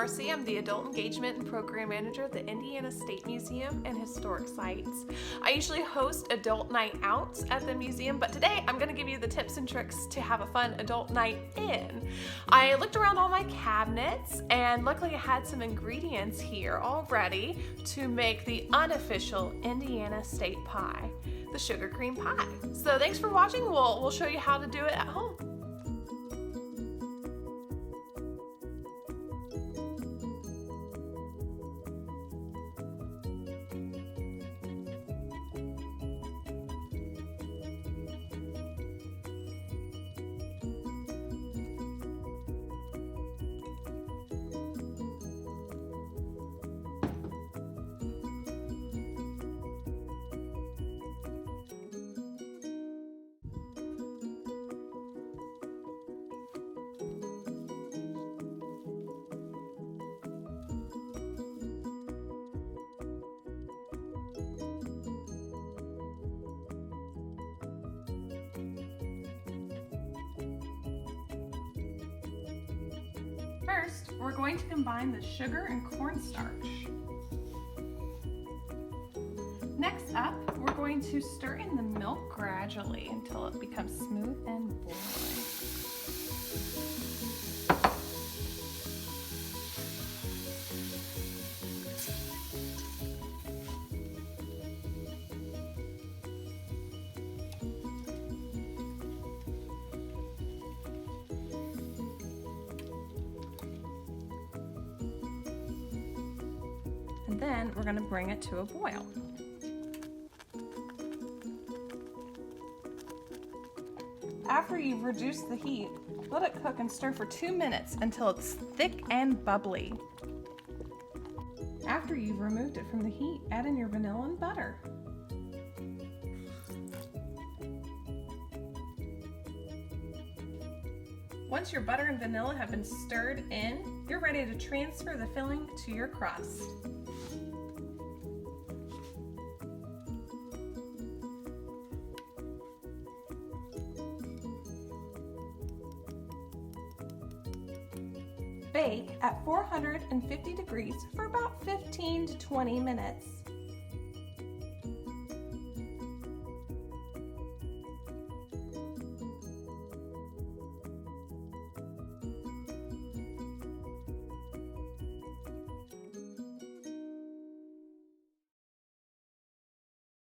Marcy. I'm the Adult Engagement and Program Manager at the Indiana State Museum and Historic Sites. I usually host adult night outs at the museum, but today I'm going to give you the tips and tricks to have a fun adult night in. I looked around all my cabinets and luckily I had some ingredients here all ready to make the unofficial Indiana State pie, the sugar cream pie. So thanks for watching. We'll show you how to do it at home. First, we're going to combine the sugar and cornstarch. Next up, we're going to stir in the milk gradually until it becomes smooth and boiling. And then we're going to bring it to a boil. After you've reduced the heat, let it cook and stir for 2 minutes until it's thick and bubbly. After you've removed it from the heat, add in your vanilla and butter. Once your butter and vanilla have been stirred in, you're ready to transfer the filling to your crust. Bake at 450 degrees for about 15 to 20 minutes.